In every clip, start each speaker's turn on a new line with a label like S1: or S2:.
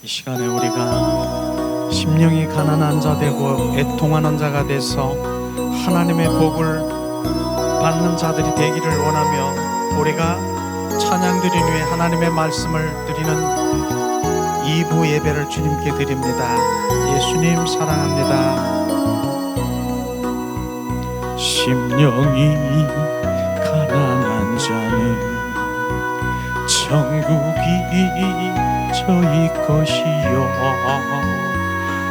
S1: 이 시간에 우리가 심령이 가난한 자 되고 애통하는 자가 돼서 하나님의 복을 받는 자들이 되기를 원하며 우리가 찬양 드리는 후에 하나님의 말씀을 드리는 2부 예배를 주님께 드립니다. 예수님 사랑합니다. 심령이 가난한 자는 천국이 저희 것이요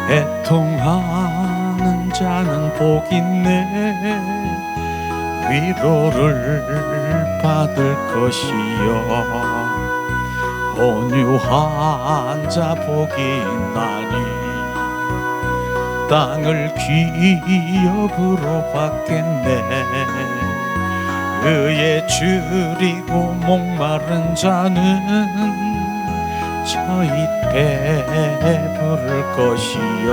S1: 애통하는 자는 복 있네 위로를 받을 것이요 온유한 자 복이 있나니 땅을 기업으로 받겠네 의에 줄이고 목마른 자는 저희 배부를 것이요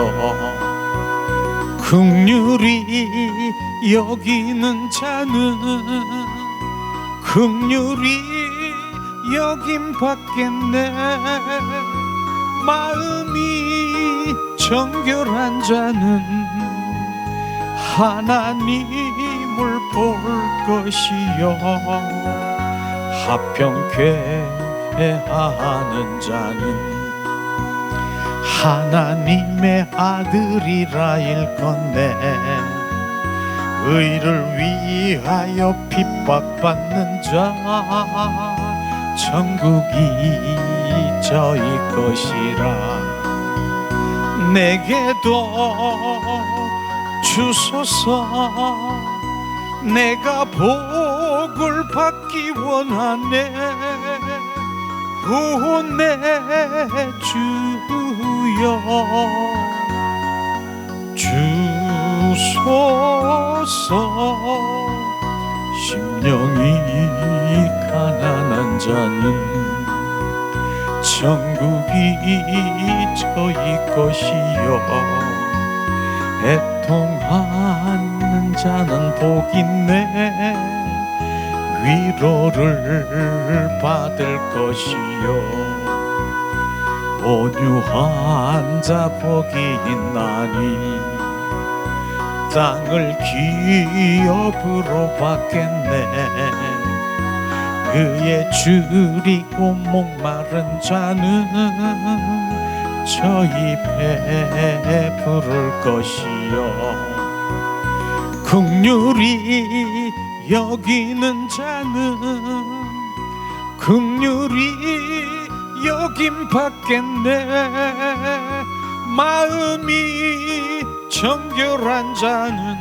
S1: 긍휼히 여기는 자는 긍휼히 여김 받겠네 마음이 정결한 자는 하나님을 볼 것이요 화평케 하는 자는 하나님의 아들이라 일컫네 의를 위하여 핍박받는 자 천국이 저희 것이라 내게도 주소서 내가 복을 받기 원하네 구원해 주여 주소서 심령이 가난한 자는 천국이 저희 것이요 애통하는 자는 복 있네 위로를 받을 것이요 온유한 자 복이 있나니 땅을 기업으로 받겠네 의에 줄이고 목마른 자는 저희 배부를 것이요 긍휼히 여기는 자는 긍휼히 여김 받겠네 마음이 정결한 자는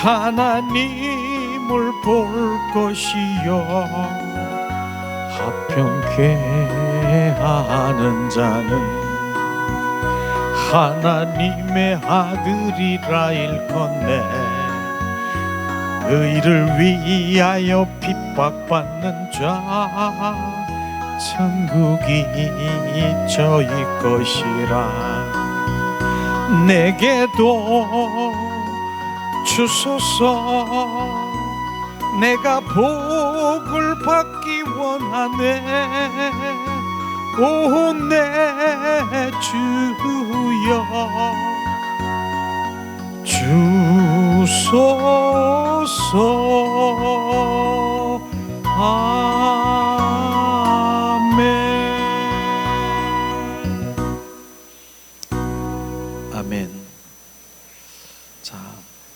S1: 하나님을 볼 것이요 화평케 하는 자는 하나님의 아들이라 일컫네 의를 위하여 핍박받는 자 천국이 저희 것이라 내게도 주소서 내가 복을 받기 원하네 오 내 주여 주소서 아멘 아멘. 자,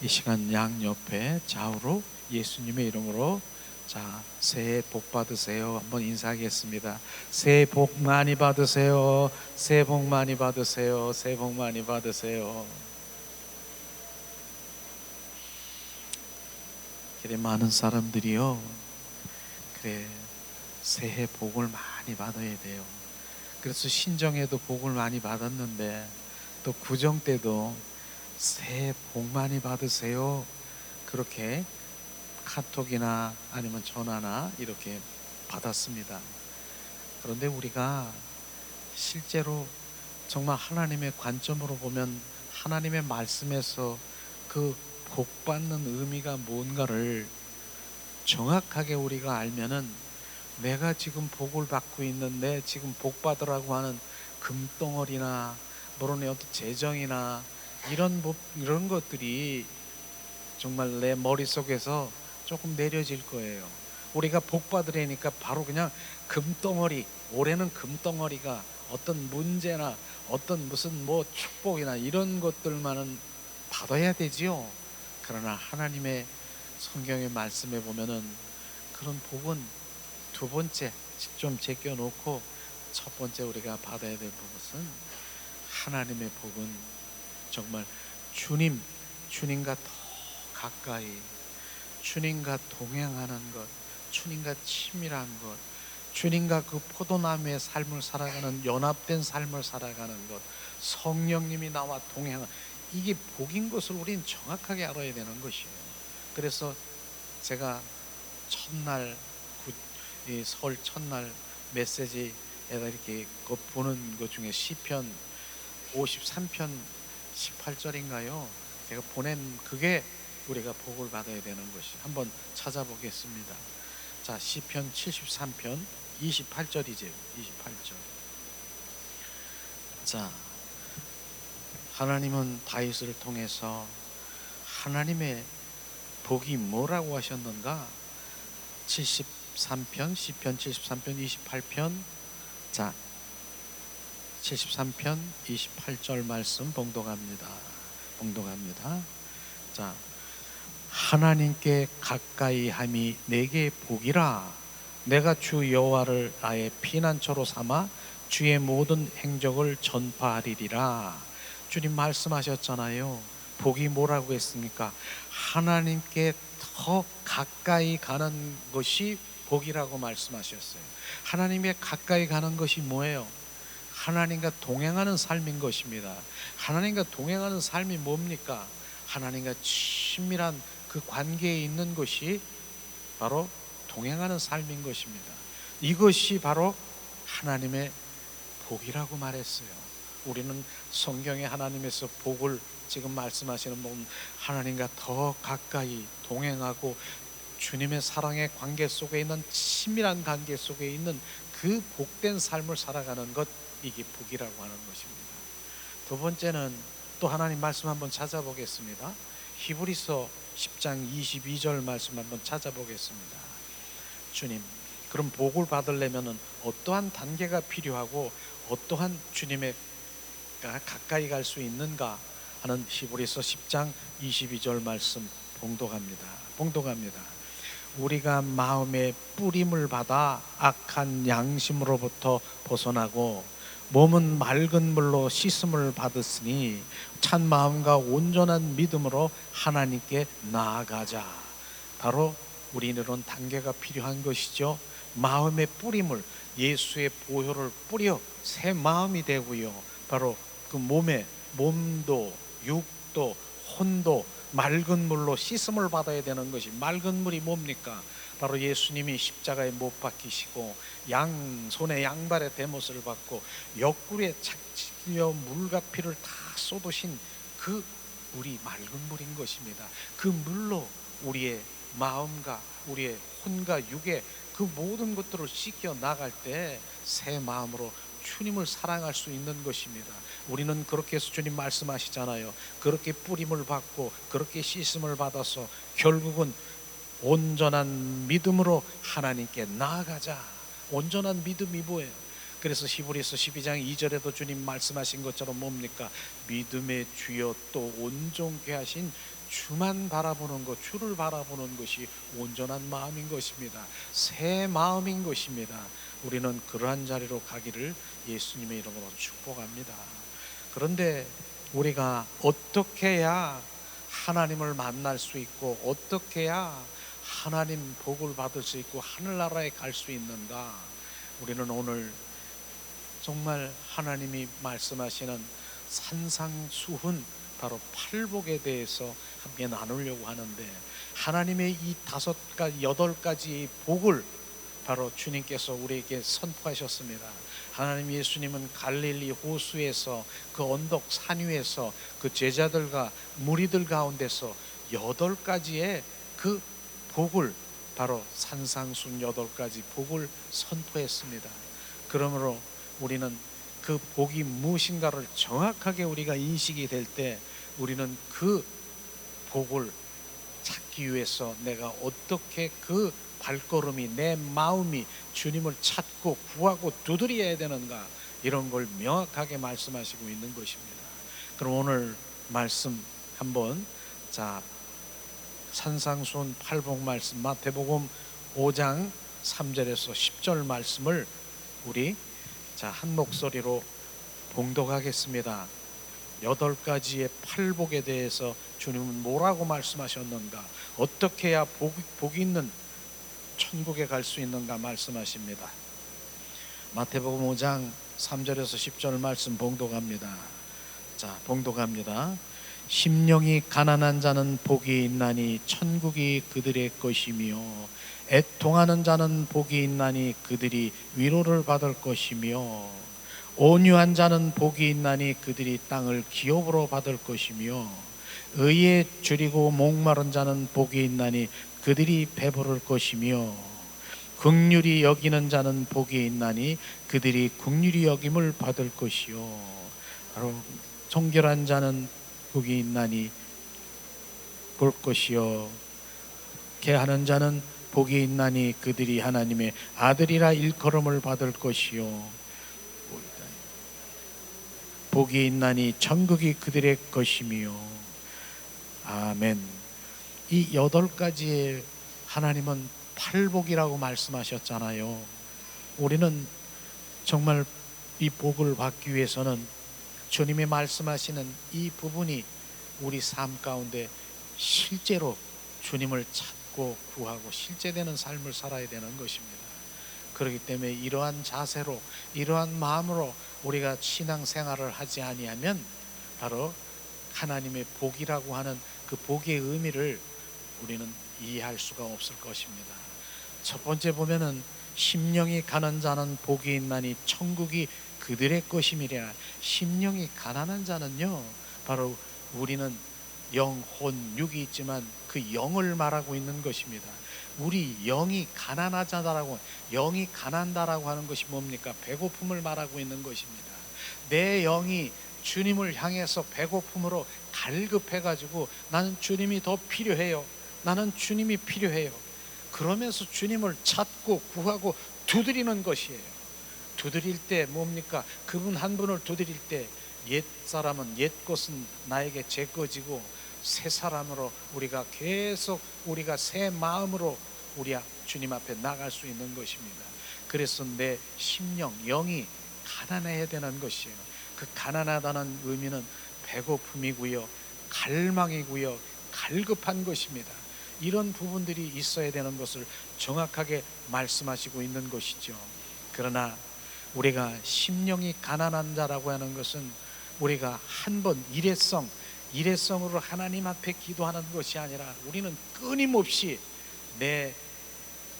S1: 이 시간 양옆에 좌우로 예수님의 이름으로 자 새해 복 받으세요 한번 인사하겠습니다. 새해 복 많이 받으세요. 새해 복 많이 받으세요. 새해 복 많이 받으세요. 그래 많은 사람들이요 그래 새해 복을 많이 받아야 돼요. 그래서 신정에도 복을 많이 받았는데 또 구정 때도 새해 복 많이 받으세요 그렇게 카톡이나 아니면 전화나 이렇게 받았습니다. 그런데 우리가 실제로 정말 하나님의 관점으로 보면 하나님의 말씀에서 그 복받는 의미가 뭔가를 정확하게 우리가 알면은 내가 지금 복을 받고 있는데 지금 복 받으라고 하는 금덩어리나 물론 어떤 재정이나 이런 것들이 정말 내 머릿속에서 조금 내려질 거예요. 우리가 복 받으려니까 바로 그냥 금덩어리, 올해는 금덩어리가 어떤 문제나 어떤 무슨 뭐 축복이나 이런 것들만은 받아야 되지요. 그러나 하나님의 성경의 말씀에 보면은 그런 복은 두 번째 좀 제껴놓고 첫 번째 우리가 받아야 될 것은 하나님의 복은 정말 주님과 더 가까이, 주님과 동행하는 것, 주님과 친밀한 것, 주님과 그 포도나무의 삶을 살아가는 연합된 삶을 살아가는 것, 성령님이 나와 동행하는 이게 복인 것을 우리는 정확하게 알아야 되는 것이에요. 그래서 제가 첫날 이 설 첫날 메시지에다 이렇게 보는 것 중에 시편 53편 18절인가요? 제가 보낸 그게 우리가 복을 받아야 되는 것이 한번 찾아보겠습니다. 자, 시편 73편 28절이죠. 28절. 자, 하나님은 다윗을 통해서 하나님의 복이 뭐라고 하셨는가? 73편 시편 73편 28편. 자, 73편 28절 말씀 봉독합니다. 자, 하나님께 가까이 함이 내게 복이라. 내가 주 여호와를 나의 피난처로 삼아 주의 모든 행적을 전파하리라. 주님 말씀하셨잖아요. 복이 뭐라고 했습니까? 하나님께 더 가까이 가는 것이 복이라고 말씀하셨어요. 하나님께 가까이 가는 것이 뭐예요? 하나님과 동행하는 삶인 것입니다. 하나님과 동행하는 삶이 뭡니까? 하나님과 친밀한 그 관계에 있는 것이 바로 동행하는 삶인 것입니다. 이것이 바로 하나님의 복이라고 말했어요. 우리는 성경에 하나님에서 복을 지금 말씀하시는 분 하나님과 더 가까이 동행하고 주님의 사랑의 관계 속에 있는 친밀한 관계 속에 있는 그 복된 삶을 살아가는 것, 이게 복이라고 하는 것입니다. 두 번째는 또 하나님 말씀 한번 찾아보겠습니다. 히브리서 10장 22절 말씀 한번 찾아보겠습니다. 주님, 그럼 복을 받으려면 어떠한 단계가 필요하고 어떠한 주님의 가까이 갈 수 있는가 하는 히브리서 10장 22절 말씀 봉독합니다. 우리가 마음의 뿌림을 받아 악한 양심으로부터 벗어나고 몸은 맑은 물로 씻음을 받았으니 찬 마음과 온전한 믿음으로 하나님께 나아가자. 바로 우리는 단계가 필요한 것이죠. 마음의 뿌림을, 예수의 보혈을 뿌려 새 마음이 되고요. 바로 그 몸도 육도 혼도 맑은 물로 씻음을 받아야 되는 것이, 맑은 물이 뭡니까? 바로 예수님이 십자가에 못 박히시고 손에 양발에 대못을 받고 옆구리에 착질려 물과 피를 다 쏟으신 그 물이 맑은 물인 것입니다. 그 물로 우리의 마음과 우리의 혼과 육의 그 모든 것들을 씻겨 나갈 때 새 마음으로 주님을 사랑할 수 있는 것입니다. 우리는 그렇게 해서 주님 말씀하시잖아요. 그렇게 뿌림을 받고 그렇게 씻음을 받아서 결국은 온전한 믿음으로 하나님께 나아가자. 온전한 믿음이 뭐예요? 그래서 히브리서 12장 2절에도 주님 말씀하신 것처럼 뭡니까? 믿음의 주여 또 온전케 하신 주만 바라보는 것, 주를 바라보는 것이 온전한 마음인 것입니다. 새 마음인 것입니다. 우리는 그러한 자리로 가기를 예수님의 이름으로 축복합니다. 그런데 우리가 어떻게 해야 하나님을 만날 수 있고 어떻게 해야 하나님 복을 받을 수 있고 하늘나라에 갈 수 있는가? 우리는 오늘 정말 하나님이 말씀하시는 산상수훈, 바로 팔복에 대해서 함께 나누려고 하는데, 하나님의 이 5가지 8가지의 복을 바로 주님께서 우리에게 선포하셨습니다. 하나님 예수님은 갈릴리 호수에서 그 언덕 산 위에서 그 제자들과 무리들 가운데서 8가지의 그 복을 바로 산상순 8가지 복을 선포했습니다. 그러므로 우리는 그 복이 무엇인가를 정확하게 우리가 인식이 될 때 우리는 그 복을 찾기 위해서 내가 어떻게 그 발걸음이, 내 마음이 주님을 찾고 구하고 두드려야 되는가, 이런 걸 명확하게 말씀하시고 있는 것입니다. 그럼 오늘 말씀 한번 산상순 8복 말씀 마태복음 5장 3절에서 10절 말씀을 우리 한 목소리로 봉독하겠습니다. 8가지의 팔복에 대해서 주님은 뭐라고 말씀하셨는가, 어떻게 해야 복이 있는 천국에 갈 수 있는가 말씀하십니다. 마태복음 5장 3절에서 10절 말씀 봉독합니다. 봉독합니다. 심령이 가난한 자는 복이 있나니 천국이 그들의 것이며, 애통하는 자는 복이 있나니 그들이 위로를 받을 것이며, 온유한 자는 복이 있나니 그들이 땅을 기업으로 받을 것이며, 의에 줄이고 목마른 자는 복이 있나니 그들이 배부를 것이며, 긍휼히 여기는 자는 복이 있나니 그들이 긍휼히 여김을 받을 것이요, 바로 정결한 자는 복이 있나니 볼 것이요, 개하는 자는 복이 있나니 그들이 하나님의 아들이라 일컬음을 받을 것이요, 복이 있나니 천국이 그들의 것이며. 아멘. 이 8가지의 하나님은 팔복이라고 말씀하셨잖아요. 우리는 정말 이 복을 받기 위해서는 주님이 말씀하시는 이 부분이 우리 삶 가운데 실제로 주님을 찾고 구하고 실제되는 삶을 살아야 되는 것입니다. 그렇기 때문에 이러한 자세로, 이러한 마음으로 우리가 신앙생활을 하지 아니하면 바로 하나님의 복이라고 하는 그 복의 의미를 우리는 이해할 수가 없을 것입니다. 첫 번째 보면은 심령이 가난한 자는 복이 있나니 천국이 그들의 것임이라. 심령이 가난한 자는요, 바로 우리는 영, 혼, 육이 있지만 그 영을 말하고 있는 것입니다. 우리 영이 가난하다라고, 영이 가난다라고 하는 것이 뭡니까? 배고픔을 말하고 있는 것입니다. 내 영이 주님을 향해서 배고픔으로 갈급해가지고 나는 주님이 더 필요해요, 나는 주님이 필요해요, 그러면서 주님을 찾고 구하고 두드리는 것이에요. 두드릴 때 뭡니까? 그분 한 분을 두드릴 때 옛 사람은, 옛 것은 나에게 제거지고 새 사람으로 우리가 계속, 우리가 새 마음으로 우리 주님 앞에 나갈 수 있는 것입니다. 그래서 내 심령, 영이 가난해야 되는 것이에요. 그 가난하다는 의미는 배고픔이고요, 갈망이고요, 갈급한 것입니다. 이런 부분들이 있어야 되는 것을 정확하게 말씀하시고 있는 것이죠. 그러나 우리가 심령이 가난한 자라고 하는 것은 우리가 한번 일회성으로 하나님 앞에 기도하는 것이 아니라 우리는 끊임없이 내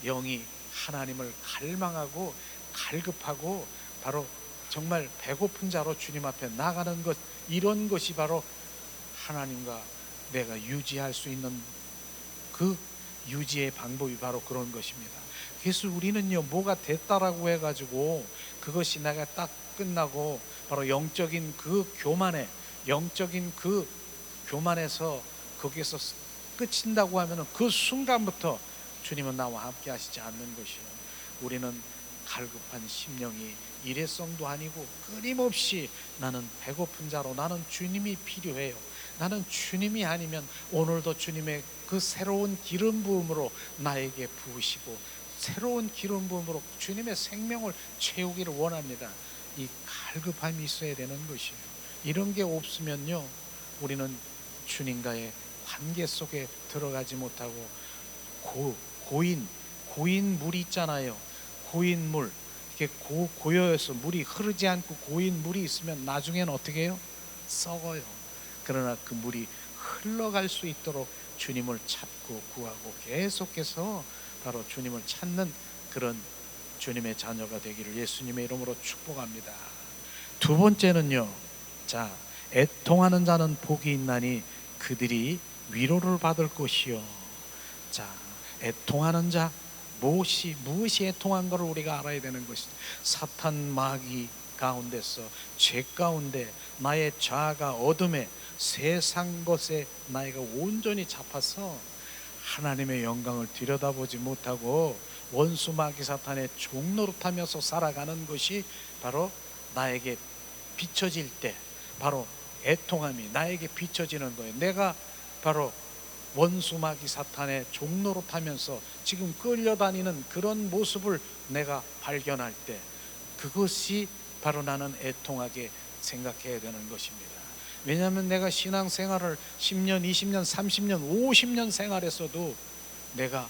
S1: 영이 하나님을 갈망하고 갈급하고 바로 정말 배고픈 자로 주님 앞에 나가는 것, 이런 것이 바로 하나님과 내가 유지할 수 있는 그 유지의 방법이 바로 그런 것입니다. 그래서 우리는요, 뭐가 됐다라고 해가지고 그것이 내가 딱 끝나고 바로 영적인 그 교만에, 영적인 그 교만에서 거기에서 끝인다고 하면 그 순간부터 주님은 나와 함께 하시지 않는 것이요, 우리는 갈급한 심령이 일회성도 아니고 끊임없이 나는 배고픈 자로, 나는 주님이 필요해요, 나는 주님이 아니면 오늘도 주님의 그 새로운 기름 부음으로 나에게 부으시고 새로운 기름 부음으로 주님의 생명을 채우기를 원합니다. 이 갈급함이 있어야 되는 것이에요. 이런 게 없으면요, 우리는 주님과의 관계 속에 들어가지 못하고 고인 물이 있잖아요. 고인 물, 이렇게 고여서 물이 흐르지 않고 고인 물이 있으면 나중에는 어떻게 해요? 썩어요. 그러나 그 물이 흘러갈 수 있도록 주님을 찾고 구하고 계속해서 바로 주님을 찾는 그런 주님의 자녀가 되기를 예수님의 이름으로 축복합니다. 두 번째는요, 애통하는 자는 복이 있나니 그들이 위로를 받을 것이요. 애통하는 자, 무엇이 애통한 것을 우리가 알아야 되는 것이죠. 사탄 마귀 가운데서, 죄 가운데, 나의 자아가 어둠에, 세상 것에 나이가 온전히 잡아서 하나님의 영광을 들여다보지 못하고 원수 마귀 사탄의 종노릇하면서 살아가는 것이 바로 나에게 비춰질 때, 바로 애통함이 나에게 비춰지는 거예요. 내가 바로 원수 마귀 사탄의 종노릇하면서 지금 끌려다니는 그런 모습을 내가 발견할 때, 그것이 바로 나는 애통하게 생각해야 되는 것입니다. 왜냐하면 내가 신앙생활을 10년, 20년, 30년, 50년 생활했어도 내가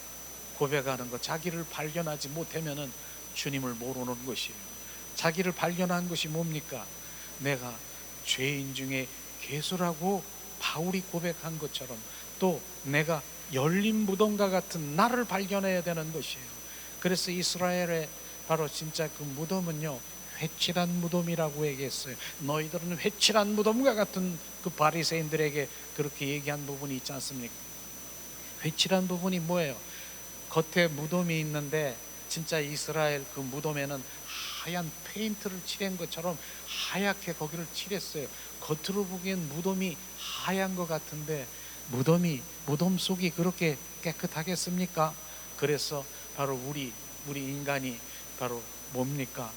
S1: 고백하는 것, 자기를 발견하지 못하면은 주님을 모르는 것이에요. 자기를 발견한 것이 뭡니까? 내가 죄인 중에 괴수라고 바울이 고백한 것처럼, 또 내가 열린 무덤과 같은 나를 발견해야 되는 것이에요. 그래서 이스라엘의 바로 진짜 그 무덤은요, 회칠한 무덤이라고 얘기했어요. 너희들은 회칠한 무덤과 같은, 그 바리새인들에게 그렇게 얘기한 부분이 있지 않습니까? 회칠한 부분이 뭐예요? 겉에 무덤이 있는데 진짜 이스라엘 그 무덤에는 하얀 페인트를 칠한 것처럼 하얗게 거기를 칠했어요. 겉으로 보기엔 무덤이 하얀 것 같은데 무덤 속이 그렇게 깨끗하겠습니까? 그래서 바로 우리 인간이 바로 뭡니까?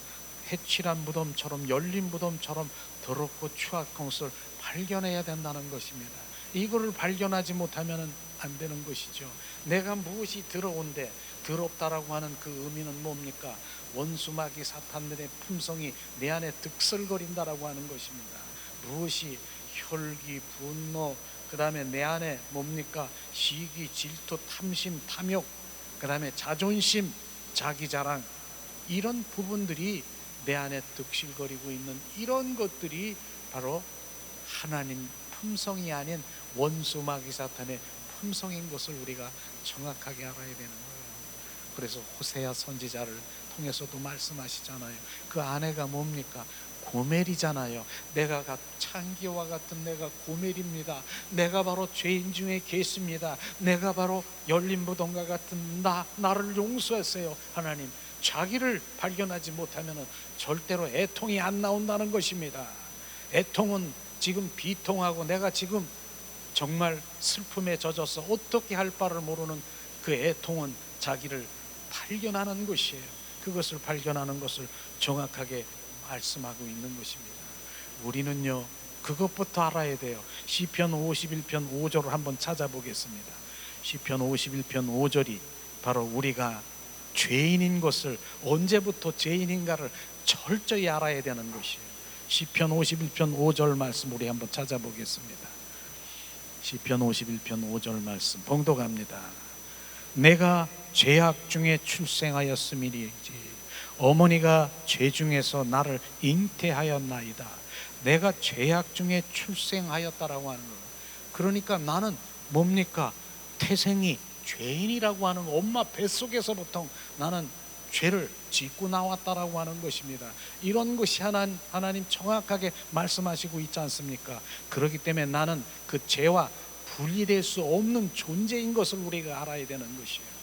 S1: 회칠한 무덤처럼, 열린 무덤처럼 더럽고 추악한 것을 발견해야 된다는 것입니다. 이거를 발견하지 못하면 안 되는 것이죠. 내가 무엇이 더러운데, 더럽다라고 하는 그 의미는 뭡니까? 원수 마귀 사탄들의 품성이 내 안에 득설거린다라고 하는 것입니다. 무엇이 혈기, 분노, 그 다음에 내 안에 뭡니까? 시기, 질투, 탐심, 탐욕, 그 다음에 자존심, 자기자랑, 이런 부분들이 내 안에 득실거리고 있는 이런 것들이 바로 하나님 품성이 아닌 원수 마귀 사탄의 품성인 것을 우리가 정확하게 알아야 되는 거예요. 그래서 호세아 선지자를 통해서도 말씀하시잖아요. 그 아내가 뭡니까? 고멜이잖아요. 내가 창기와 같은 내가 고멜입니다. 내가 바로 죄인 중에 괴수입니다. 내가 바로 열린 무덤과 같은 나를 용서하세요. 하나님, 자기를 발견하지 못하면 절대로 애통이 안 나온다는 것입니다. 애통은 지금 비통하고 내가 지금 정말 슬픔에 젖어서 어떻게 할 바를 모르는 그 애통은 자기를 발견하는 것이에요. 그것을 발견하는 것을 정확하게 말씀하고 있는 것입니다. 우리는요, 그것부터 알아야 돼요. 시편 51편 5절을 한번 찾아보겠습니다. 시편 51편 5절이 바로 우리가 죄인인 것을, 언제부터 죄인인가를 철저히 알아야 되는 것이에요. 시편 51편 5절 말씀 우리 한번 찾아보겠습니다. 시편 51편 5절 말씀 봉독합니다. 내가 죄악 중에 출생하였음이리지 어머니가 죄 중에서 나를 잉태하였나이다. 내가 죄악 중에 출생하였다라고 하는 거예요. 그러니까 나는 뭡니까? 태생이 죄인이라고 하는 엄마 뱃속에서부터 나는 죄를 짓고 나왔다라고 하는 것입니다. 이런 것이 하나님 정확하게 말씀하시고 있지 않습니까? 그렇기 때문에 나는 그 죄와 분리될 수 없는 존재인 것을 우리가 알아야 되는 것이에요.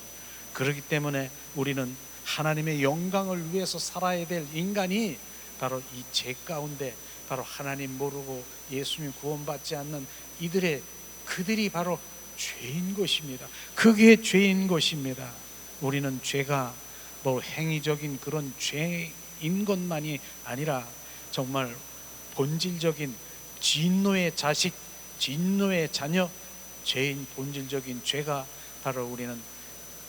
S1: 그렇기 때문에 우리는 하나님의 영광을 위해서 살아야 될 인간이 바로 이 죄 가운데, 바로 하나님 모르고 예수님 구원받지 않는 그들이 바로 죄인 것입니다. 그게 죄인 것입니다. 우리는 죄가 뭐 행위적인 그런 죄인 것만이 아니라 정말 본질적인 진노의 자식, 진노의 자녀, 죄인 본질적인 죄가 바로 우리는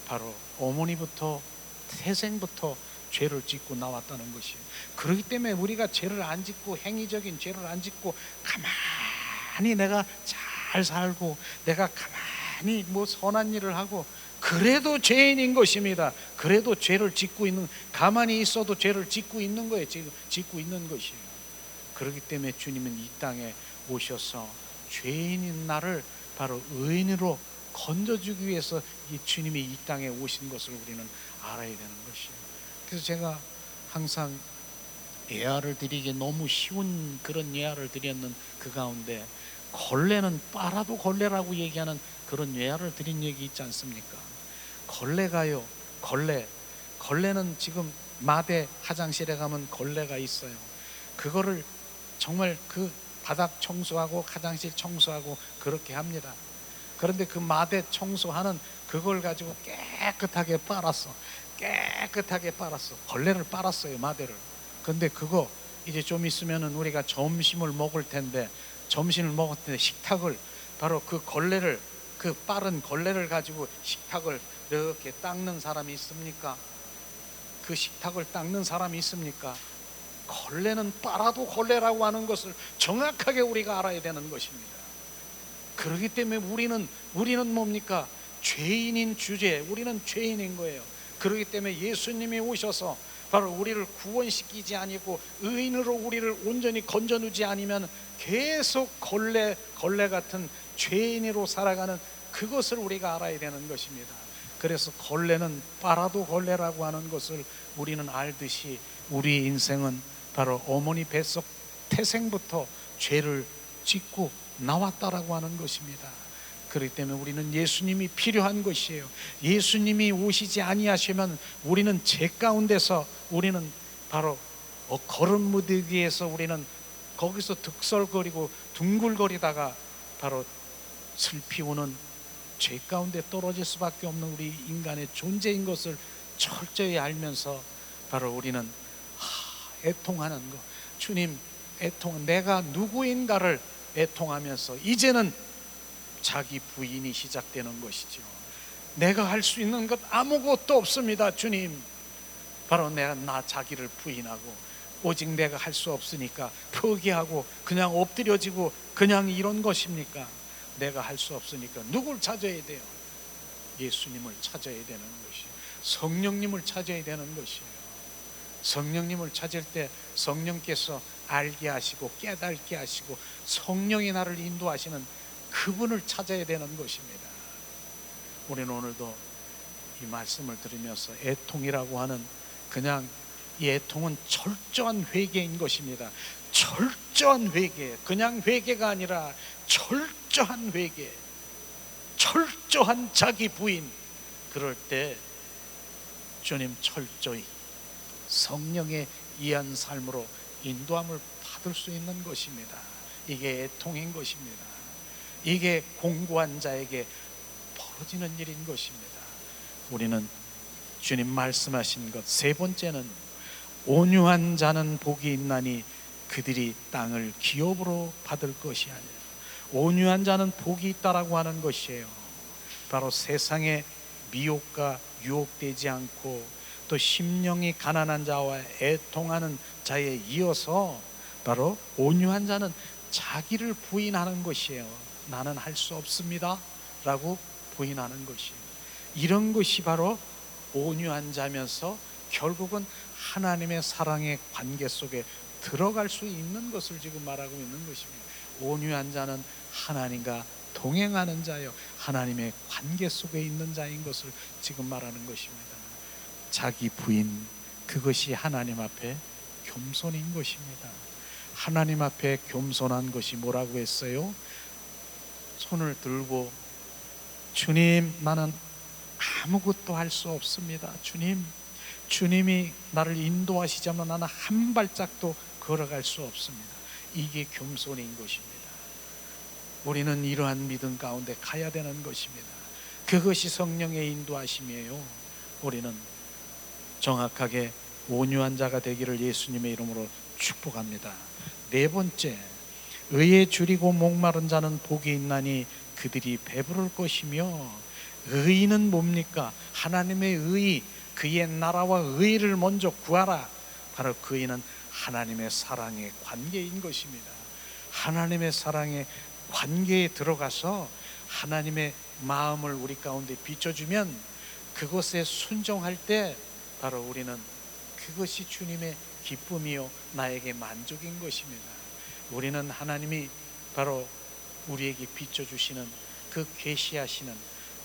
S1: 바로 어머니부터 태생부터 죄를 짓고 나왔다는 것이에요. 그렇기 때문에 우리가 죄를 안 짓고, 행위적인 죄를 안 짓고 가만히 내가 잘 살고 내가 가만히 뭐 선한 일을 하고 그래도 죄인인 것입니다. 그래도 죄를 짓고 있는, 가만히 있어도 죄를 짓고 있는 거예요. 지금 짓고 있는 것이에요. 그렇기 때문에 주님은 이 땅에 오셔서 죄인인 나를 바로 의인으로 건져주기 위해서 이 주님이 이 땅에 오신 것을 우리는 알아야 되는 것이에요. 그래서 제가 항상 예화를 드리기 너무 쉬운 그런 예화를 드렸는 그 가운데 걸레는 빨아도 걸레라고 얘기하는 그런 예화를 드린 얘기 있지 않습니까? 걸레가요, 걸레는 지금 마대 화장실에 가면 걸레가 있어요. 그거를 정말 그 바닥 청소하고 화장실 청소하고 그렇게 합니다. 그런데 그 마대 청소하는 그걸 가지고 깨끗하게 빨았어. 걸레를 빨았어요, 마대를. 근데 그거 이제 좀 있으면은 우리가 점심을 먹을 텐데 식탁을 바로 그 걸레를, 그 빠른 걸레를 가지고 식탁을 이렇게 닦는 사람이 있습니까? 그 식탁을 닦는 사람이 있습니까? 걸레는 빨아도 걸레라고 하는 것을 정확하게 우리가 알아야 되는 것입니다. 그렇기 때문에 우리는 뭡니까? 죄인인 주제, 우리는 죄인인 거예요. 그렇기 때문에 예수님이 오셔서 바로 우리를 구원시키지 아니고 의인으로 우리를 온전히 건져두지 않으면 계속 걸레 같은 죄인으로 살아가는 그것을 우리가 알아야 되는 것입니다. 그래서 걸레는 빨아도 걸레라고 하는 것을 우리는 알듯이 우리 인생은 바로 어머니 뱃속 태생부터 죄를 짓고 나왔다라고 하는 것입니다. 그렇기 때문에 우리는 예수님이 필요한 것이에요. 예수님이 오시지 아니하시면 우리는 죄 가운데서, 우리는 바로 거름무더기에서 우리는 거기서 득설거리고 둥글거리다가 바로 슬피 우는 죄 가운데 떨어질 수밖에 없는 우리 인간의 존재인 것을 철저히 알면서 바로 우리는 애통하는 것, 주님 내가 누구인가를 애통하면서 이제는 자기 부인이 시작되는 것이죠. 내가 할 수 있는 것 아무것도 없습니다, 주님. 바로 나 자기를 부인하고 오직 내가 할 수 없으니까 포기하고 그냥 엎드려지고 그냥 이런 것입니까? 내가 할 수 없으니까 누굴 찾아야 돼요? 예수님을 찾아야 되는 것이에요. 성령님을 찾아야 되는 것이에요. 성령님을 찾을 때 성령께서 알게 하시고 깨닫게 하시고 성령이 나를 인도하시는 그분을 찾아야 되는 것입니다. 우리는 오늘도 이 말씀을 들으면서 애통이라고 하는, 그냥 이 애통은 철저한 회개인 것입니다. 철저한 회개, 그냥 회개가 아니라 철저한 회개, 철저한 자기 부인. 그럴 때 주님 철저히 성령의 이한 삶으로 인도함을 받을 수 있는 것입니다. 이게 애통인 것입니다. 이게 공고한 자에게 벌어지는 일인 것입니다. 우리는 주님 말씀하신 것 세 번째는 온유한 자는 복이 있나니 그들이 땅을 기업으로 받을 것이 아니라, 온유한 자는 복이 있다라고 하는 것이에요. 바로 세상의 미혹과 유혹되지 않고 또 심령이 가난한 자와 애통하는 자에 이어서 바로 온유한 자는 자기를 부인하는 것이에요. 나는 할 수 없습니다 라고 부인하는 것이에요. 이런 것이 바로 온유한 자면서 결국은 하나님의 사랑의 관계 속에 들어갈 수 있는 것을 지금 말하고 있는 것입니다. 온유한 자는 하나님과 동행하는 자요, 하나님의 관계 속에 있는 자인 것을 지금 말하는 것입니다. 자기 부인, 그것이 하나님 앞에 겸손인 것입니다. 하나님 앞에 겸손한 것이 뭐라고 했어요? 손을 들고 주님, 나는 아무것도 할 수 없습니다. 주님이 나를 인도하시자면 나는 한 발짝도 걸어갈 수 없습니다. 이게 겸손인 것입니다. 우리는 이러한 믿음 가운데 가야 되는 것입니다. 그것이 성령의 인도하심이에요. 우리는 정확하게 온유한 자가 되기를 예수님의 이름으로 축복합니다. 네 번째, 의에 줄이고 목마른 자는 복이 있나니 그들이 배부를 것이며, 의는 뭡니까? 하나님의 의, 그의 나라와 의를 먼저 구하라. 바로 그 의는 하나님의 사랑의 관계인 것입니다. 하나님의 사랑의 관계에 들어가서 하나님의 마음을 우리 가운데 비춰주면 그것에 순종할 때 바로 우리는 그것이 주님의 기쁨이요 나에게 만족인 것입니다. 우리는 하나님이 바로 우리에게 비춰주시는 그 계시하시는,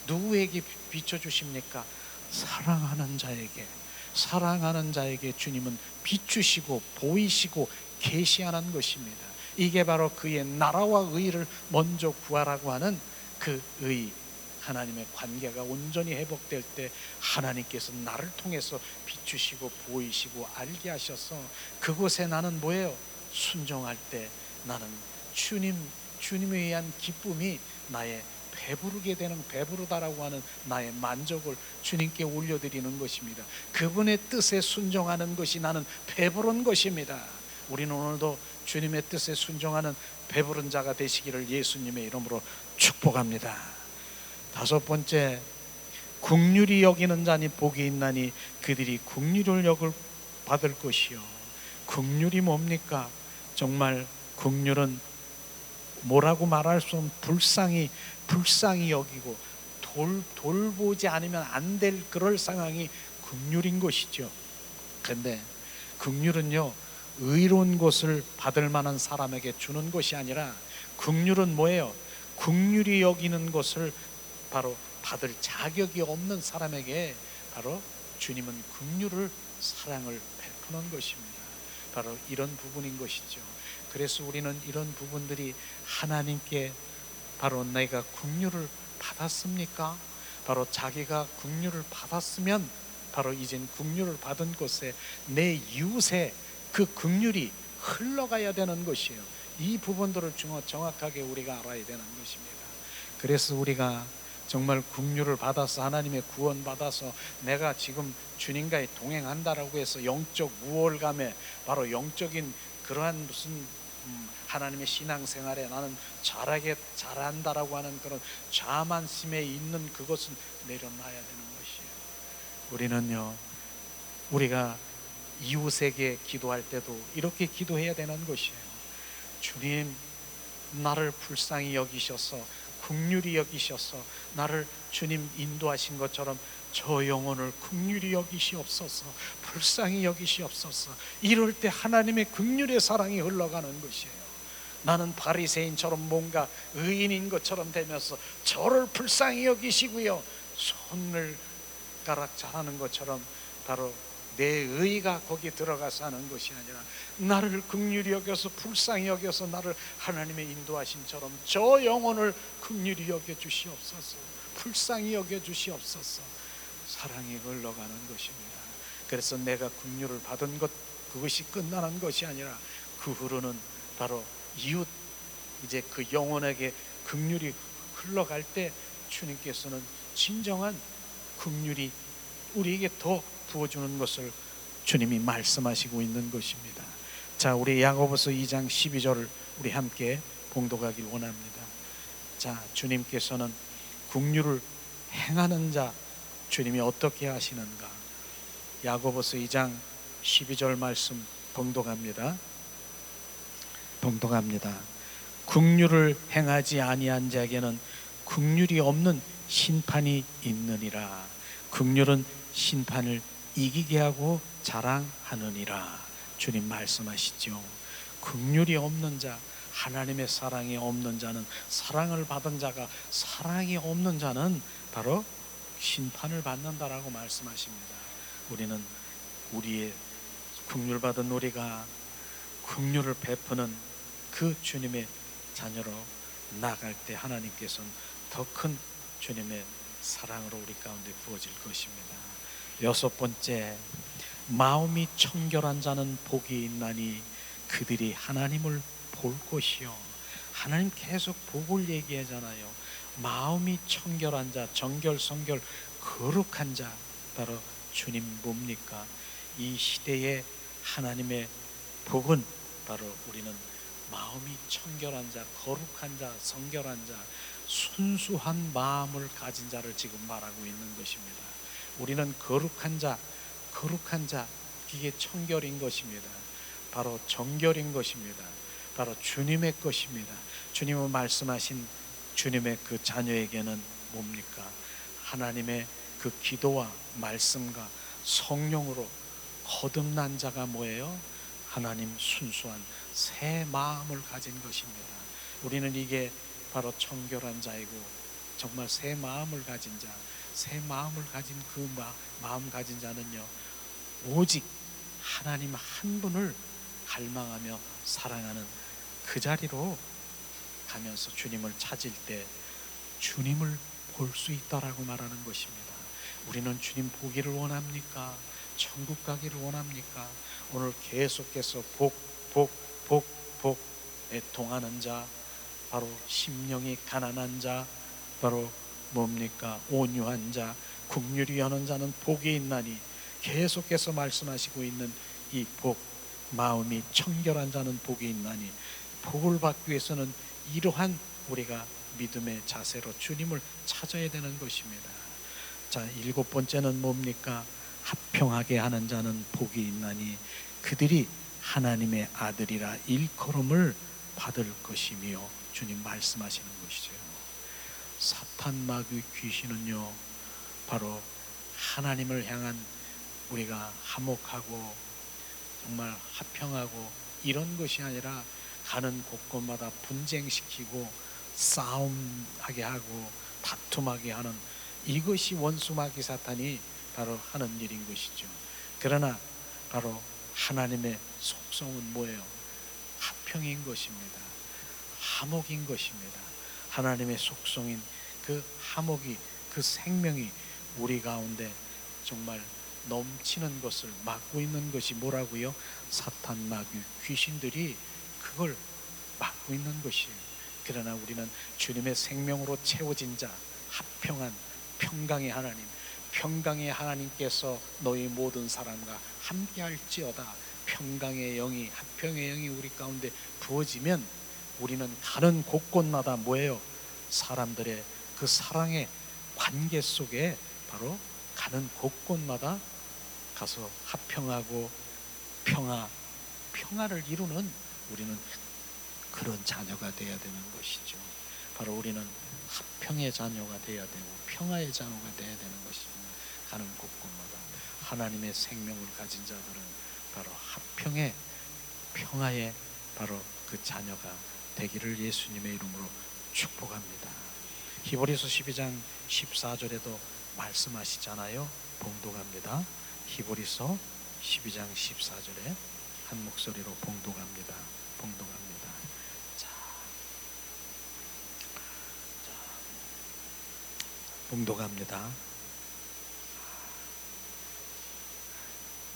S1: 누구에게 비춰주십니까? 사랑하는 자에게 주님은 비추시고 보이시고 계시하는 것입니다. 이게 바로 그의 나라와 의를 먼저 구하라고 하는 그 의, 하나님의 관계가 온전히 회복될 때 하나님께서 나를 통해서 비추시고 보이시고 알게 하셔서 그곳에 나는 뭐예요? 순종할 때 나는 주님에 의한 기쁨이 나의 배부르게 되는, 배부르다라고 하는 나의 만족을 주님께 올려드리는 것입니다. 그분의 뜻에 순종하는 것이 나는 배부른 것입니다. 우리는 오늘도 주님의 뜻에 순종하는 배부른 자가 되시기를 예수님의 이름으로 축복합니다. 다섯 번째, 긍휼히 여기는 자니 복이 있나니 그들이 긍휼을 받을 것이요. 긍휼이 뭡니까? 정말 긍휼은 뭐라고 말할 수 없는 불쌍히 여기고 돌보지 않으면 안 될 그럴 상황이 긍휼인 것이죠. 그런데 긍휼은요, 의로운 것을 받을 만한 사람에게 주는 것이 아니라, 긍휼은 뭐예요? 긍휼히 여기는 것을 바로 받을 자격이 없는 사람에게 바로 주님은 긍휼을, 사랑을 베푸는 것입니다. 바로 이런 부분인 것이죠. 그래서 우리는 이런 부분들이 하나님께 바로 내가 긍휼을 받았습니까? 바로 자기가 긍휼을 받았으면 바로 이젠 긍휼을 받은 곳에 내 이웃에 그 긍휼이 흘러가야 되는 것이에요. 이 부분들을 정확하게 우리가 알아야 되는 것입니다. 그래서 우리가 정말 긍휼을 받아서 하나님의 구원 받아서 내가 지금 주님과의 동행한다라고 해서 영적 우월감에 바로 영적인 그러한 무슨 하나님의 신앙생활에 나는 잘한다라고 하는 그런 자만심에 있는 그것은 내려놔야 되는 것이에요. 우리는요, 우리가 이웃에게 기도할 때도 이렇게 기도해야 되는 것이에요. 주님, 나를 불쌍히 여기셔서 긍휼히 여기셔서 나를 주님 인도하신 것처럼 저 영혼을 긍휼히 여기시옵소서, 불쌍히 여기시옵소서. 이럴 때 하나님의 긍휼의 사랑이 흘러가는 것이에요. 나는 바리새인처럼 뭔가 의인인 것처럼 되면서 저를 불쌍히 여기시고요, 손가락 잘하는 것처럼 바로 내 의가 거기 들어가서 하는 것이 아니라 나를 긍휼히 여겨서 불쌍히 여겨서 나를 하나님의 인도하심처럼 저 영혼을 긍휼히 여겨 주시옵소서, 불쌍히 여겨 주시옵소서. 사랑이 흘러가는 것입니다. 그래서 내가 긍휼을 받은 것, 그것이 끝나는 것이 아니라 그 후로는 바로 이웃, 이제 그 영혼에게 긍휼이 흘러갈 때 주님께서는 진정한 긍휼이 우리에게 더 부어주는 것을 주님이 말씀하시고 있는 것입니다. 자, 우리 야고보서 2장 12절을 우리 함께 봉독하길 원합니다. 자, 주님께서는 긍휼을 행하는 자, 주님이 어떻게 하시는가? 야고보서 2장 12절 말씀 봉독합니다. 긍휼을 행하지 아니한 자에게는 긍휼이 없는 심판이 있느니라. 긍휼은 심판을 이기게 하고 자랑하느니라. 주님 말씀하시죠. 긍휼이 없는 자, 하나님의 사랑이 없는 자는, 사랑을 받은 자가 사랑이 없는 자는 바로 심판을 받는다라고 말씀하십니다. 우리는 우리의 긍휼 받은 우리가 긍휼을 베푸는 그 주님의 자녀로 나아갈 때 하나님께서는 더 큰 주님의 사랑으로 우리 가운데 부어질 것입니다. 여섯 번째, 마음이 청결한 자는 복이 있나니 그들이 하나님을 볼 것이요. 하나님 계속 복을 얘기하잖아요. 마음이 청결한 자, 정결, 성결, 거룩한 자, 바로 주님 뭡니까? 이 시대의 하나님의 복은 바로 우리는 마음이 청결한 자, 거룩한 자, 성결한 자, 순수한 마음을 가진 자를 지금 말하고 있는 것입니다. 우리는 거룩한 자, 이게 청결인 것입니다. 바로 정결인 것입니다. 바로 주님의 것입니다. 주님은 말씀하신 주님의 그 자녀에게는 뭡니까? 하나님의 그 기도와 말씀과 성령으로 거듭난 자가 뭐예요? 하나님 순수한 새 마음을 가진 것입니다. 우리는 이게 바로 청결한 자이고 정말 새 마음을 가진 자, 새 마음을 가진 그 마음 가진 자는요, 오직 하나님 한 분을 갈망하며 사랑하는 그 자리로 가면서 주님을 찾을 때 주님을 볼 수 있다라고 말하는 것입니다. 우리는 주님 보기를 원합니까? 천국 가기를 원합니까? 오늘 계속해서 복 애통하는 자, 바로 심령이 가난한 자, 바로 뭡니까? 온유한 자, 긍휼히 여는 자는 복이 있나니, 계속해서 말씀하시고 있는 이 복, 마음이 청결한 자는 복이 있나니, 복을 받기 위해서는 이러한 우리가 믿음의 자세로 주님을 찾아야 되는 것입니다. 자, 7번째는 뭡니까? 합평하게 하는 자는 복이 있나니 그들이 하나님의 아들이라 일컬음을 받을 것이며, 주님 말씀하시는 것이죠. 사탄 마귀 귀신은요, 바로 하나님을 향한 우리가 화목하고 정말 합평하고 이런 것이 아니라 가는 곳곳마다 분쟁시키고 싸움하게 하고 다툼하게 하는, 이것이 원수 마귀 사탄이 바로 하는 일인 것이죠. 그러나 바로 하나님의 속성은 뭐예요? 합평인 것입니다. 화목인 것입니다. 하나님의 속성인 그 화목이, 그 생명이 우리 가운데 정말 넘치는 것을 막고 있는 것이 뭐라고요? 사탄 마귀 귀신들이 그걸 막고 있는 것이에요. 그러나 우리는 주님의 생명으로 채워진 자, 합평한 평강의 하나님, 평강의 하나님께서 너희 모든 사람과 함께 할지어다. 평강의 영이, 합평의 영이 우리 가운데 부어지면 우리는 가는 곳곳마다 뭐예요? 사람들의 그 사랑의 관계 속에 바로 가는 곳곳마다 가서 합평하고 평화를 이루는 우리는 그런 자녀가 되어야 되는 것이죠. 바로 우리는 합평의 자녀가 되어야 되고 평화의 자녀가 되어야 되는 것입니다. 가는 곳곳마다 하나님의 생명을 가진 자들은 바로 합평의, 평화의 바로 그 자녀가 되기를 예수님의 이름으로 축복합니다. 히브리서 12장 14절에도 말씀하시잖아요. 봉독합니다. 히브리서 12장 14절에 한 목소리로 봉독합니다. 봉독합니다.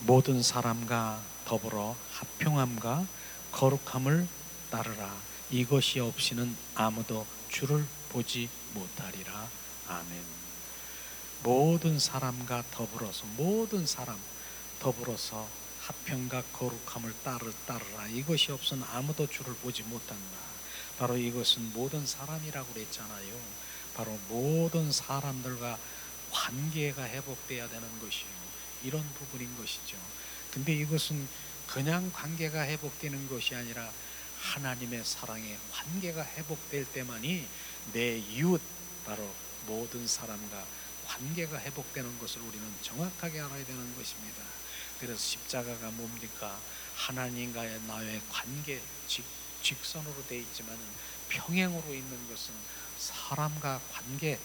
S1: 모든 사람과 더불어 합평함과 거룩함을 따르라. 이것이 없이는 아무도 주를 보지 못하리라. 아멘. 모든 사람과 더불어서, 모든 사람 더불어서 합평과 거룩함을 따르라. 이것이 없으면 아무도 주를 보지 못한다. 바로 이것은 모든 사람이라고 그랬잖아요. 바로 모든 사람들과 관계가 회복돼야 되는 것이에요. 이런 부분인 것이죠. 근데 이것은 그냥 관계가 회복되는 것이 아니라 하나님의 사랑에 관계가 회복될 때만이 내 이웃, 바로 모든 사람과 관계가 회복되는 것을 우리는 정확하게 알아야 되는 것입니다. 그래서 십자가가 뭡니까? 하나님과의 나의 관계, 직선으로 되어 있지만 평행으로 있는 것은 사람과 관계,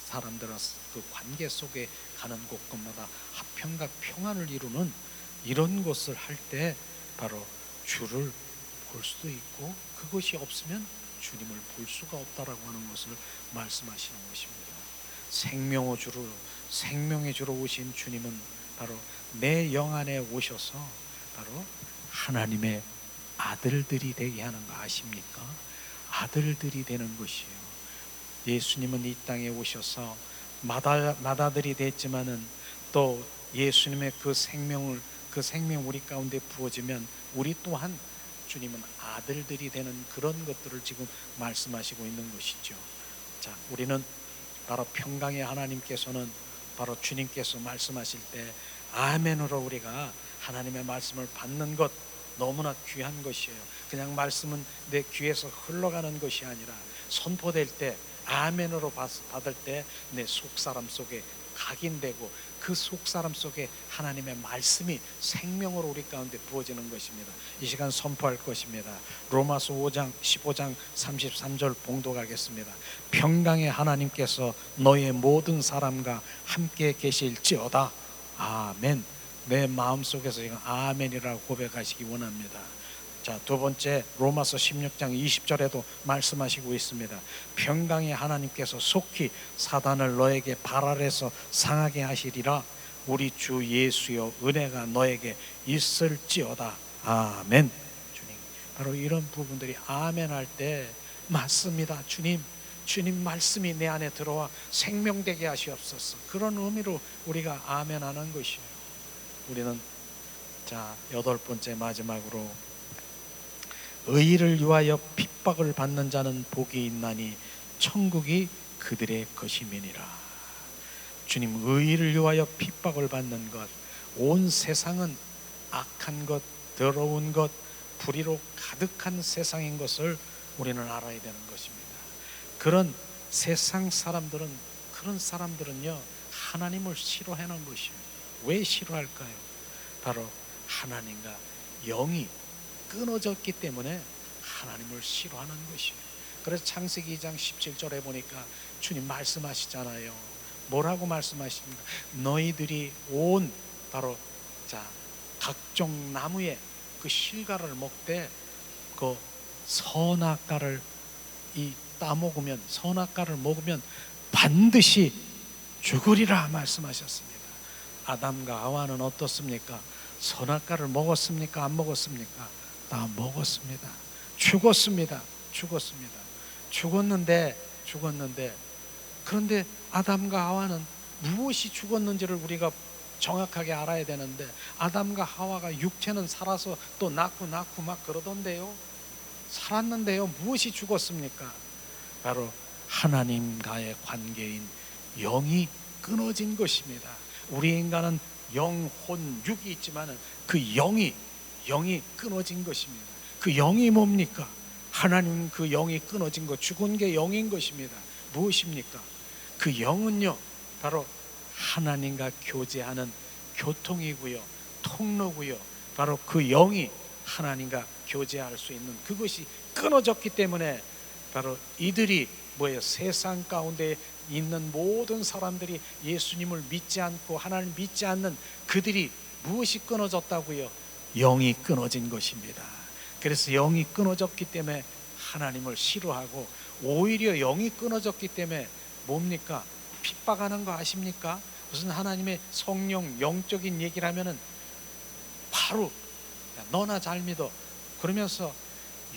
S1: 사람들과 그 관계 속에 가는 곳곳마다 합평과 평안을 이루는 이런 것을 할 때 바로 주를 볼 수도 있고, 그것이 없으면 주님을 볼 수가 없다라고 하는 것을 말씀하시는 것입니다. 생명의 주로 오신 주님은 바로 내 영 안에 오셔서 바로 하나님의 아들들이 되게 하는 거 아십니까? 아들들이 되는 것이에요. 예수님은 이 땅에 오셔서 맏아들이 됐지만은 또 예수님의 그 생명 우리 가운데 부어지면 우리 또한 주님은 아들들이 되는 그런 것들을 지금 말씀하시고 있는 것이죠. 자, 우리는 바로 평강의 하나님께서는 바로 주님께서 말씀하실 때 아멘으로 우리가 하나님의 말씀을 받는 것 너무나 귀한 것이에요. 그냥 말씀은 내 귀에서 흘러가는 것이 아니라 선포될 때 아멘으로 받을 때 내 속사람 속에 각인되고 그 속사람 속에 하나님의 말씀이 생명으로 우리 가운데 부어지는 것입니다. 이 시간 선포할 것입니다. 로마서 15장 33절 봉독하겠습니다. 평강의 하나님께서 너의 모든 사람과 함께 계실지어다. 아멘. 내 마음속에서 지금 아멘이라고 고백하시기 원합니다. 자, 두 번째 로마서 16장 20절에도 말씀하시고 있습니다. 평강의 하나님께서 속히 사단을 너에게 발 아래서 상하게 하시리라. 우리 주 예수여 은혜가 너에게 있을지어다. 아멘. 주님, 바로 이런 부분들이 아멘 할 때 맞습니다. 주님 말씀이 내 안에 들어와 생명되게 하시옵소서. 그런 의미로 우리가 아멘 하는 것이에요. 우리는 자, 여덟 번째 마지막으로 의를 위하여 핍박을 받는 자는 복이 있나니 천국이 그들의 것임이니라. 주님, 의를 위하여 핍박을 받는 것, 온 세상은 악한 것, 더러운 것, 불의로 가득한 세상인 것을 우리는 알아야 되는 것입니다. 그런 세상 사람들은, 그런 사람들은요 하나님을 싫어하는 것이에요. 왜 싫어할까요? 바로 하나님과 영이 끊어졌기 때문에 하나님을 싫어하는 것이에요. 그래서 창세기 2장 17절에 보니까 주님 말씀하시잖아요. 뭐라고 말씀하십니까? 너희들이 온 바로 자 각종 나무의 그 실과를 먹되 그 선악과를 따먹으면, 선악과를 먹으면 반드시 죽으리라 말씀하셨습니다. 아담과 하와는 어떻습니까? 선악과를 먹었습니까? 안 먹었습니까? 다 먹었습니다. 죽었습니다. 죽었는데 그런데 아담과 하와는 무엇이 죽었는지를 우리가 정확하게 알아야 되는데, 아담과 하와가 육체는 살아서 또 낳고 막 그러던데요. 살았는데요. 무엇이 죽었습니까? 바로 하나님과의 관계인 영이 끊어진 것입니다. 우리 인간은 영혼, 육이 있지만 그 영이 끊어진 것입니다. 그 영이 뭡니까? 하나님 그 영이 끊어진 것, 죽은 게 영인 것입니다. 무엇입니까? 그 영은요 바로 하나님과 교제하는 교통이고요, 통로고요. 바로 그 영이 하나님과 교제할 수 있는 그것이 끊어졌기 때문에 바로 이들이 뭐예요? 세상 가운데 있는 모든 사람들이 예수님을 믿지 않고 하나님 믿지 않는 그들이 무엇이 끊어졌다고요? 영이 끊어진 것입니다. 그래서 영이 끊어졌기 때문에 하나님을 싫어하고, 오히려 영이 끊어졌기 때문에 뭡니까? 핍박하는 거 아십니까? 무슨 하나님의 성령, 영적인 얘기를 하면은 바로 야, 너나 잘 믿어 그러면서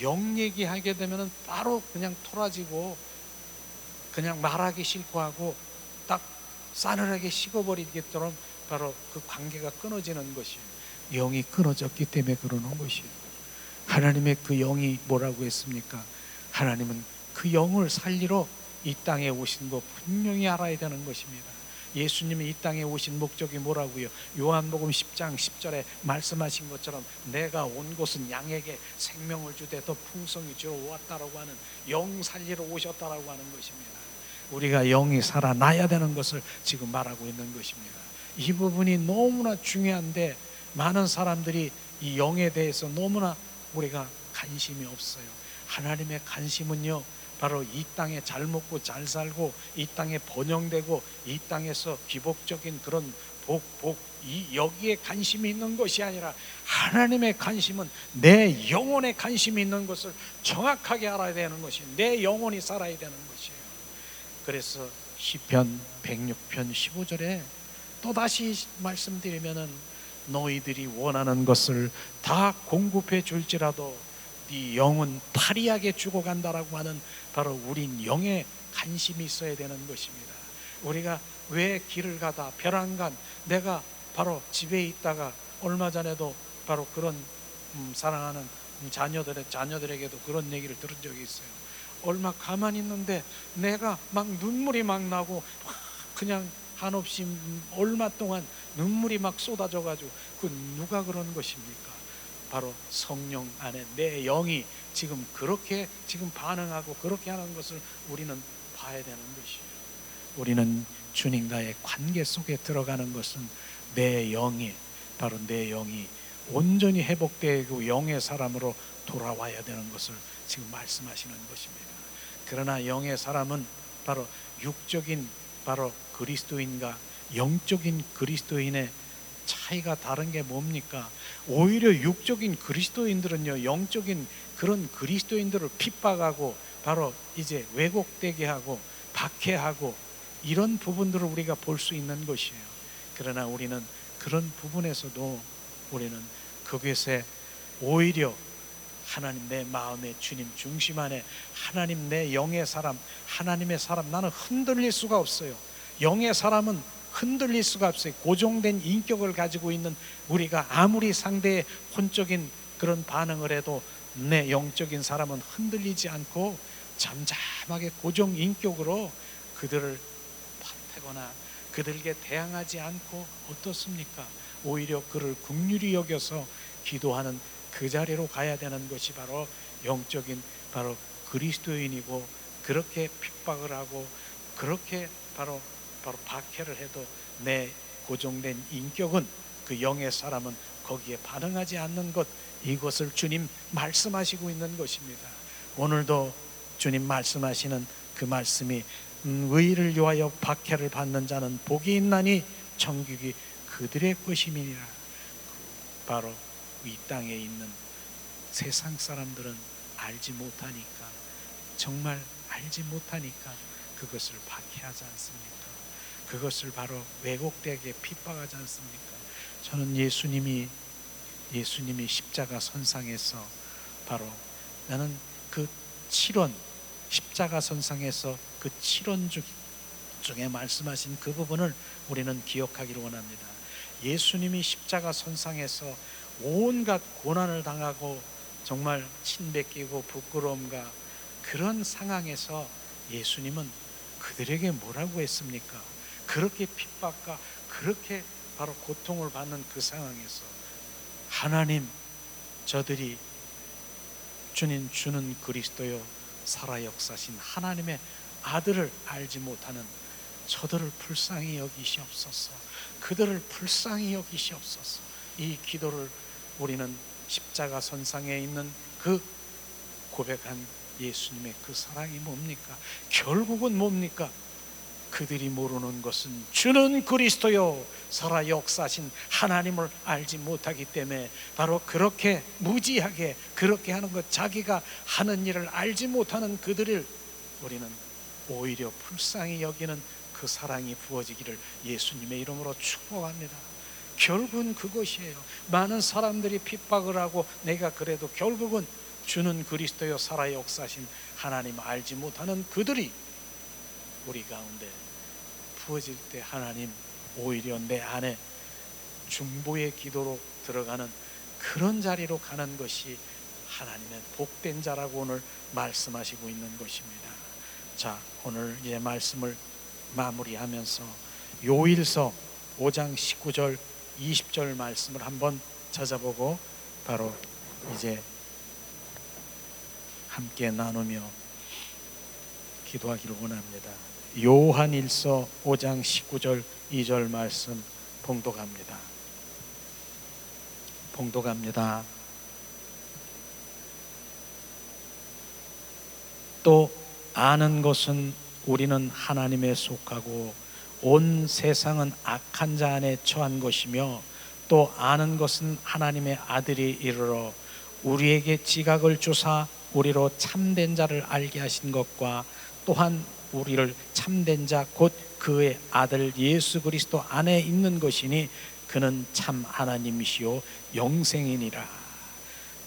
S1: 영 얘기하게 되면은 바로 그냥 토라지고 그냥 말하기 싫고 하고 딱 싸늘하게 식어버리겠처럼 바로 그 관계가 끊어지는 것이에요. 영이 끊어졌기 때문에 그러는 것이에요. 하나님의 그 영이 뭐라고 했습니까? 하나님은 그 영을 살리러 이 땅에 오신 거 분명히 알아야 되는 것입니다. 예수님이 이 땅에 오신 목적이 뭐라고요? 요한복음 10장 10절에 말씀하신 것처럼 내가 온 곳은 양에게 생명을 주되 더 풍성히 주러 왔다라고 하는, 영 살리러 오셨다라고 하는 것입니다. 우리가 영이 살아나야 되는 것을 지금 말하고 있는 것입니다. 이 부분이 너무나 중요한데 많은 사람들이 이 영에 대해서 너무나 우리가 관심이 없어요. 하나님의 관심은요 바로 이 땅에 잘 먹고 잘 살고 이 땅에 번영되고 이 땅에서 기복적인 그런 여기에 관심이 있는 것이 아니라 하나님의 관심은 내 영혼에 관심이 있는 것을 정확하게 알아야 되는 것이, 내 영혼이 살아야 되는 것이에요. 그래서 시편 106편 15절에 또다시 말씀드리면은 너희들이 원하는 것을 다 공급해 줄지라도 네 영은 파리하게 죽어간다라고 하는, 바로 우린 영에 관심이 있어야 되는 것입니다. 우리가 왜 길을 가다 벼랑간, 내가 바로 집에 있다가 얼마 전에도 바로 그런 사랑하는 자녀들에게도 그런 얘기를 들은 적이 있어요. 얼마 가만히 있는데 내가 막 눈물이 막 나고 그냥 한없이 얼마 동안 눈물이 막 쏟아져 가지고, 그 누가 그런 것입니까? 바로 성령 안에 내 영이 지금 그렇게 지금 반응하고 그렇게 하는 것을 우리는 봐야 되는 것이에요. 우리는 주님과의 관계 속에 들어가는 것은 내 영이, 바로 내 영이 온전히 회복되고 영의 사람으로 돌아와야 되는 것을 지금 말씀하시는 것입니다. 그러나 영의 사람은 바로 육적인 바로 그리스도인과 영적인 그리스도인의 차이가 다른 게 뭡니까? 오히려 육적인 그리스도인들은요, 영적인 그런 그리스도인들을 핍박하고 바로 이제 왜곡되게 하고 박해하고 이런 부분들을 우리가 볼 수 있는 것이에요. 그러나 우리는 그런 부분에서도 우리는 그것에 오히려 하나님 내 마음의 주님 중심 안에 하나님 내 영의 사람, 하나님의 사람, 나는 흔들릴 수가 없어요. 영의 사람은 흔들릴 수가 없어요. 고정된 인격을 가지고 있는 우리가 아무리 상대의 혼적인 그런 반응을 해도 내 영적인 사람은 흔들리지 않고 잠잠하게 고정 인격으로 그들을 파태거나 그들에게 대항하지 않고 어떻습니까? 오히려 그를 긍휼히 여겨서 기도하는 그 자리로 가야 되는 것이 바로 영적인 바로 그리스도인이고, 그렇게 핍박을 하고 그렇게 바로 박해를 해도 내 고정된 인격은, 그 영의 사람은 거기에 반응하지 않는 것, 이것을 주님 말씀하시고 있는 것입니다. 오늘도 주님 말씀하시는 그 말씀이 의를 위하여 박해를 받는 자는 복이 있나니 천국이 그들의 것임이니라. 바로 이 땅에 있는 세상 사람들은 알지 못하니까, 정말 알지 못하니까 그것을 박해하지 않습니까? 그것을 바로 왜곡되게 핍박하지 않습니까? 저는 예수님이 십자가 선상에서 바로 나는 그 7원, 십자가 선상에서 그 7원 중에 말씀하신 그 부분을 우리는 기억하기를 원합니다. 예수님이 십자가 선상에서 온갖 고난을 당하고 정말 침뱉기고 부끄러움과 그런 상황에서 예수님은 그들에게 뭐라고 했습니까? 그렇게 핍박과 그렇게 바로 고통을 받는 그 상황에서 하나님, 저들이 주님 주는 그리스도요 살아 역사신 하나님의 아들을 알지 못하는 저들을 불쌍히 여기시옵소서. 그들을 불쌍히 여기시옵소서. 이 기도를 우리는 십자가 선상에 있는 그 고백한 예수님의 그 사랑이 뭡니까? 결국은 뭡니까? 그들이 모르는 것은 주는 그리스도요 살아 역사신 하나님을 알지 못하기 때문에 바로 그렇게 무지하게 그렇게 하는 것, 자기가 하는 일을 알지 못하는 그들을 우리는 오히려 불쌍히 여기는 그 사랑이 부어지기를 예수님의 이름으로 축복합니다. 결국은 그것이에요. 많은 사람들이 핍박을 하고 내가 그래도 결국은 주는 그리스도요 살아 역사신 하나님 알지 못하는 그들이 우리 가운데 부어질 때 하나님 오히려 내 안에 중보의 기도로 들어가는 그런 자리로 가는 것이 하나님의 복된 자라고 오늘 말씀하시고 있는 것입니다. 자, 오늘 이제 말씀을 마무리하면서 요일서 5장 19절 20절 말씀을 한번 찾아보고 바로 이제 함께 나누며 기도하기를 원합니다. 요한일서 5장 19절 2절 말씀 봉독합니다. 또 아는 것은 우리는 하나님에 속하고 온 세상은 악한 자 안에 처한 것이며, 또 아는 것은 하나님의 아들이 이르러 우리에게 지각을 주사 우리로 참된 자를 알게 하신 것과 또한 우리를 참된 자 곧 그의 아들 예수 그리스도 안에 있는 것이니 그는 참 하나님이시요 영생이니라.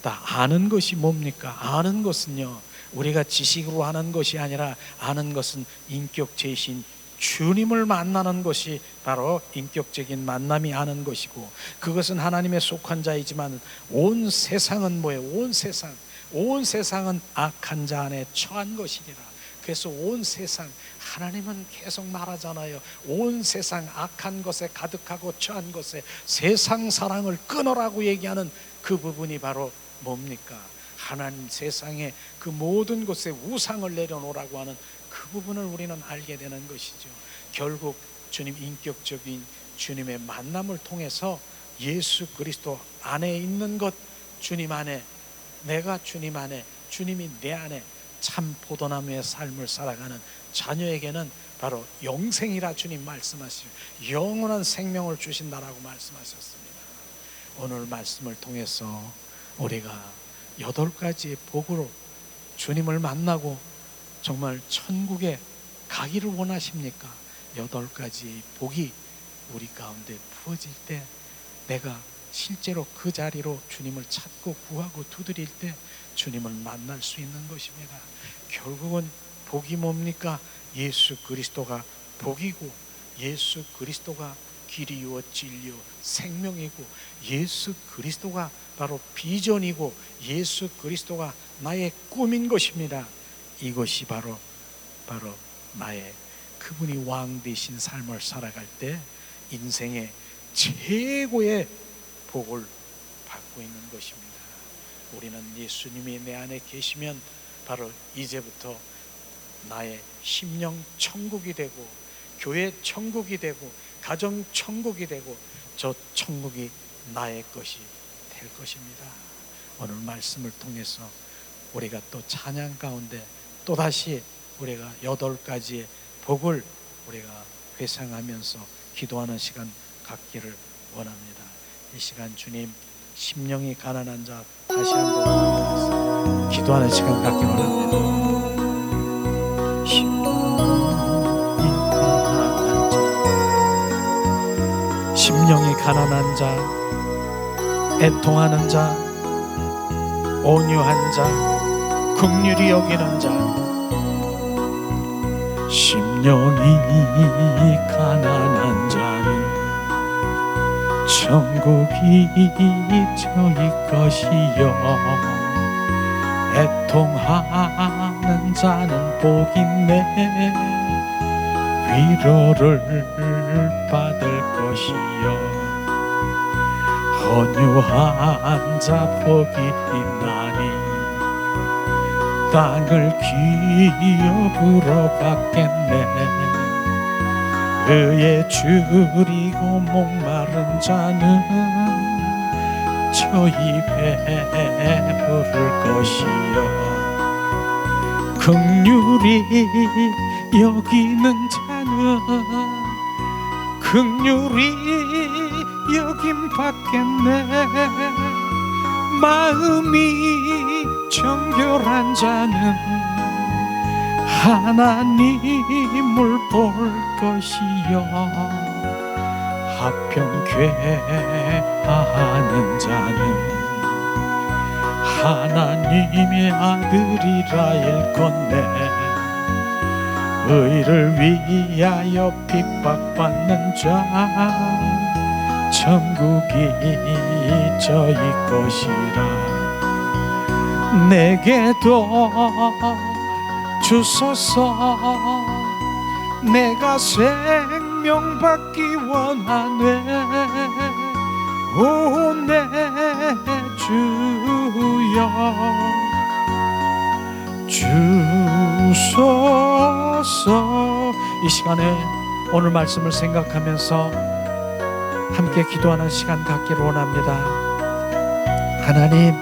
S1: 다 아는 것이 뭡니까? 아는 것은요 우리가 지식으로 아는 것이 아니라 아는 것은 인격체이신 주님을 만나는 것이 바로 인격적인 만남이 아는 것이고, 그것은 하나님의 속한 자이지만 온 세상은 뭐예요? 온 세상은 악한 자 안에 처한 것이니라. 그래서 온 세상, 하나님은 계속 말하잖아요. 온 세상 악한 것에 가득하고 처한 것에 세상 사랑을 끊으라고 얘기하는 그 부분이 바로 뭡니까? 하나님 세상에 그 모든 곳에 우상을 내려놓으라고 하는 그 부분을 우리는 알게 되는 것이죠. 결국 주님 인격적인 주님의 만남을 통해서 예수 그리스도 안에 있는 것, 주님 안에, 내가 주님 안에, 주님이 내 안에 참 포도나무의 삶을 살아가는 자녀에게는 바로 영생이라 주님 말씀하시고 영원한 생명을 주신다라고 말씀하셨습니다. 오늘 말씀을 통해서 우리가 8가지의 복으로 주님을 만나고 정말 천국에 가기를 원하십니까? 8가지의 복이 우리 가운데 부어질 때 내가 실제로 그 자리로 주님을 찾고 구하고 두드릴 때 주님을 만날 수 있는 것입니다. 결국은 복이 뭡니까? 예수 그리스도가 복이고 예수 그리스도가 길이요 진리요 생명이고 예수 그리스도가 바로 비전이고 예수 그리스도가 나의 꿈인 것입니다. 이것이 바로 나의 그분이 왕 되신 삶을 살아갈 때 인생의 최고의 복을 받고 있는 것입니다. 우리는 예수님이 내 안에 계시면 바로 이제부터 나의 심령 천국이 되고 교회 천국이 되고 가정 천국이 되고 저 천국이 나의 것이 될 것입니다. 오늘 말씀을 통해서 우리가 또 찬양 가운데 또다시 우리가 8가지의 복을 우리가 회상하면서 기도하는 시간 갖기를 원합니다. 이 시간 주님, 심령이 가난한 자 다시 한번 기도하는 시간 갖기를 원합니다. 심령이 가난한 자, 애통하는 자, 온유한 자, 긍휼히 여기는 자, 심령이 가난한 자는 천국이 저희 것이요 애통하는 자는 복있네 위로를 받을 것이요 헌유한 자 복이 있나니 땅을 기업으로 받겠네 의에 줄이고 목마른 자는 저희 배부를 것이요 긍휼히 여기는 자는 긍휼히 여김 받겠네 마음이 정결한 자는 하나님을 볼 것이요 합평괴하는 자는 하나님의 아들이라 일컫네 의를 위하여 핍박받는 자 천국이 저희 것이라 내게도 주소서 내가 생명 받기 원하네 오 내 주여 주소서 이 시간에 오늘 말씀을 생각하면서 함께 기도하는 시간 갖기를 원합니다. 하나님